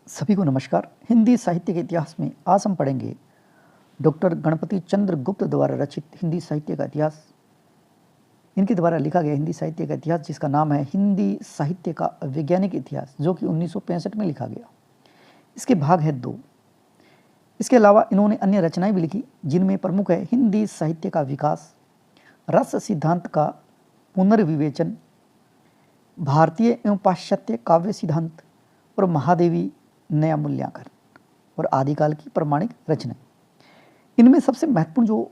सभी को नमस्कार। हिंदी साहित्य के इतिहास में आज हम पढ़ेंगे डॉक्टर गणपति चंद्र गुप्त द्वारा रचित हिंदी साहित्य का इतिहास। इनके द्वारा लिखा गया हिंदी साहित्य का इतिहास जिसका नाम है हिंदी साहित्य का वैज्ञानिक इतिहास, जो कि 1965 में लिखा गया। इसके भाग है 2। इसके अलावा इन्होंने अन्य रचनाएं भी लिखी, जिनमें प्रमुख है हिंदी साहित्य का विकास, रस सिद्धांत का पुनर्विवेचन, भारतीय एवं पाश्चात्य काव्य सिद्धांत और महादेवी नया मूल्यांकन और आदिकाल की प्रमाणिक रचना। इनमें सबसे महत्वपूर्ण जो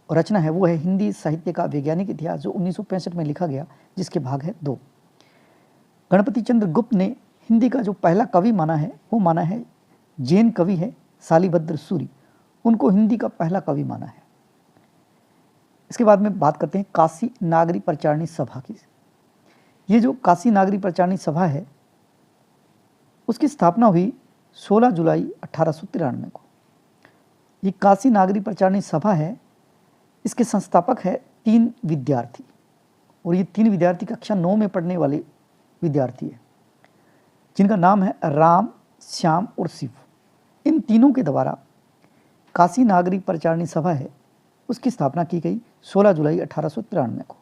रचना है वो है हिंदी साहित्य का वैज्ञानिक इतिहास, जो 1965 में लिखा गया, जिसके भाग है 2। गणपति चंद्र गुप्त ने हिंदी का जो पहला कवि माना है वो माना है जैन कवि है शालिभद्र सूरी। उनको हिंदी का पहला कवि माना है। इसके बाद में बात करते हैं काशी नागरी प्रचारणी सभा की। ये जो काशी नागरी प्रचारणी सभा है उसकी स्थापना हुई 16 जुलाई 1893 को। ये काशी नागरी प्रचारणी सभा है, इसके संस्थापक है 3 विद्यार्थी, और ये 3 विद्यार्थी कक्षा 9 में पढ़ने वाले विद्यार्थी है, जिनका नाम है राम, श्याम और शिव। इन तीनों के द्वारा काशी नागरी प्रचारणी सभा है उसकी स्थापना की गई 16 जुलाई 1893 को।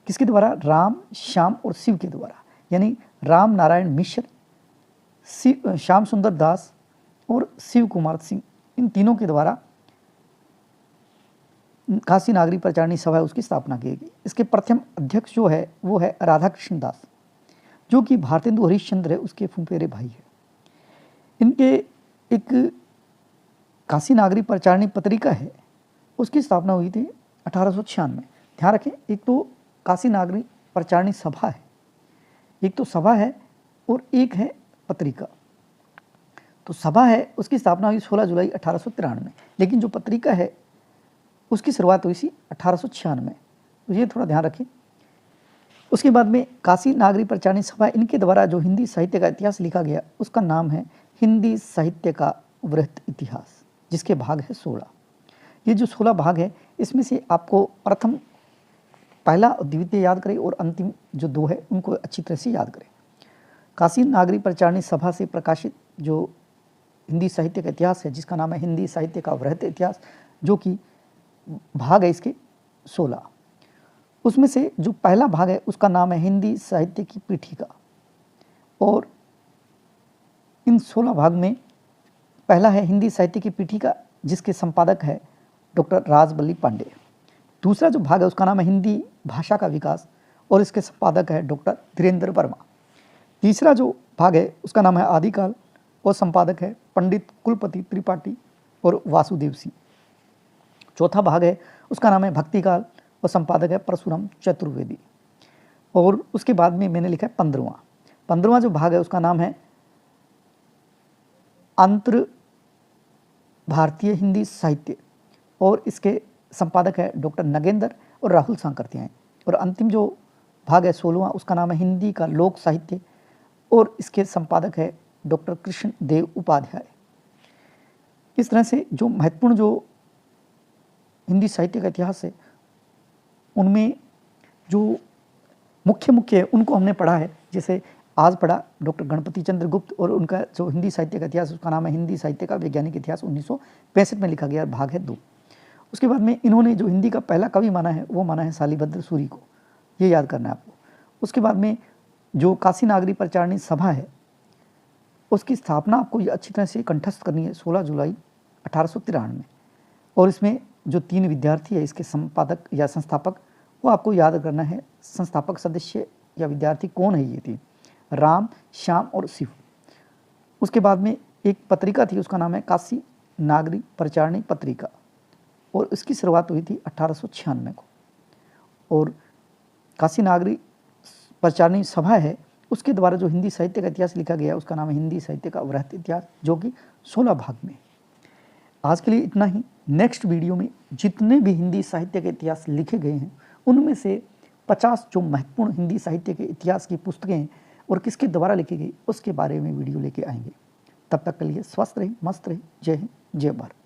किसके द्वारा? राम, श्याम और शिव के द्वारा, यानी राम नारायण मिश्र, श्याम सुंदर दास और शिव कुमार सिंह, इन तीनों के द्वारा काशी नागरी प्रचारणी सभा उसकी स्थापना की गई। इसके प्रथम अध्यक्ष जो है वो है राधा कृष्ण दास, जो कि भारतेंदु हरिश्चंद्र है उसके फुफेरे भाई है। इनके एक काशी नागरी प्रचारणी पत्रिका है, उसकी स्थापना हुई थी 1896। ध्यान रखें, एक तो काशी नागरी प्रचारणी सभा है, एक तो सभा है और एक है पत्रिका। तो सभा है उसकी स्थापना हुई 16 जुलाई 1893, लेकिन जो पत्रिका है उसकी शुरुआत हुई थी 1896। तो ये थोड़ा ध्यान रखें। उसके बाद में काशी नागरी प्रचारणी सभा, इनके द्वारा जो हिंदी साहित्य का इतिहास लिखा गया उसका नाम है हिंदी साहित्य का वृहत इतिहास, जिसके भाग है 16। ये जो 16 भाग है इसमें से आपको प्रथम पहला और द्वितीय याद करें और अंतिम जो 2 है उनको अच्छी तरह से याद करें। काशी नागरी प्रचारणी सभा से प्रकाशित जो हिंदी साहित्य का इतिहास है जिसका नाम है हिंदी साहित्य का वृहत इतिहास, जो कि भाग है इसके 16। उसमें से जो पहला भाग है उसका नाम है हिंदी साहित्य की पीठिका, और इन 16 भाग में पहला है हिंदी साहित्य की पीठिका, जिसके संपादक है डॉक्टर राजबल्ली पांडे। दूसरा जो भाग है उसका नाम है हिंदी भाषा का विकास, और इसके संपादक है डॉक्टर धीरेन्द्र वर्मा। तीसरा जो भाग है उसका नाम है आदिकाल, और संपादक है पंडित कुलपति त्रिपाठी और वासुदेव सिंह। चौथा भाग है उसका नाम है भक्तिकाल, और संपादक है परशुराम चतुर्वेदी। और उसके बाद में मैंने लिखा है 15वां जो भाग है उसका नाम है अंतर भारतीय हिंदी साहित्य, और इसके संपादक है डॉक्टर नगेंद्र और राहुल सांकृत्यायन। और अंतिम जो भाग है 16वां, उसका नाम है हिंदी का लोक साहित्य, और इसके संपादक है डॉक्टर कृष्ण देव उपाध्याय। इस तरह से जो महत्वपूर्ण जो हिंदी साहित्य का इतिहास है उनमें जो मुख्य है उनको हमने पढ़ा है। जैसे आज पढ़ा डॉक्टर गणपति चंद्र गुप्त, और उनका जो हिंदी साहित्य का इतिहास उसका नाम है हिंदी साहित्य का वैज्ञानिक इतिहास, 1965 में लिखा गया, भाग है 2। उसके बाद में इन्होंने जो हिंदी का पहला कवि माना है वो माना है शालिभद्र सूरी को, ये याद करना है आपको। उसके बाद में जो काशी नागरी प्रचारणी सभा है उसकी स्थापना आपको ये अच्छी तरह से कंठस्थ करनी है 16 जुलाई 1893, और इसमें जो 3 विद्यार्थी है इसके संपादक या संस्थापक वो आपको याद करना है। संस्थापक सदस्य या विद्यार्थी कौन है? ये 3, राम, श्याम और शिव। उसके बाद में एक पत्रिका थी, उसका नाम है काशी नागरी प्रचारणी पत्रिका, और इसकी शुरुआत हुई थी 1896 को। और काशी नागरी प्रचारणी सभा है उसके द्वारा जो हिंदी साहित्य का इतिहास लिखा गया उसका नाम है हिंदी साहित्य का वृहत इतिहास, जो कि 16 भाग में। आज के लिए इतना ही। नेक्स्ट वीडियो में जितने भी हिंदी साहित्य के इतिहास लिखे गए हैं उनमें से 50 जो महत्वपूर्ण हिंदी साहित्य के इतिहास की पुस्तकें हैं और किसके द्वारा लिखी गई उसके बारे में वीडियो लेके आएंगे। तब तक के लिए स्वस्थ रहें, मस्त रहें। जय हिंद, जय भारत।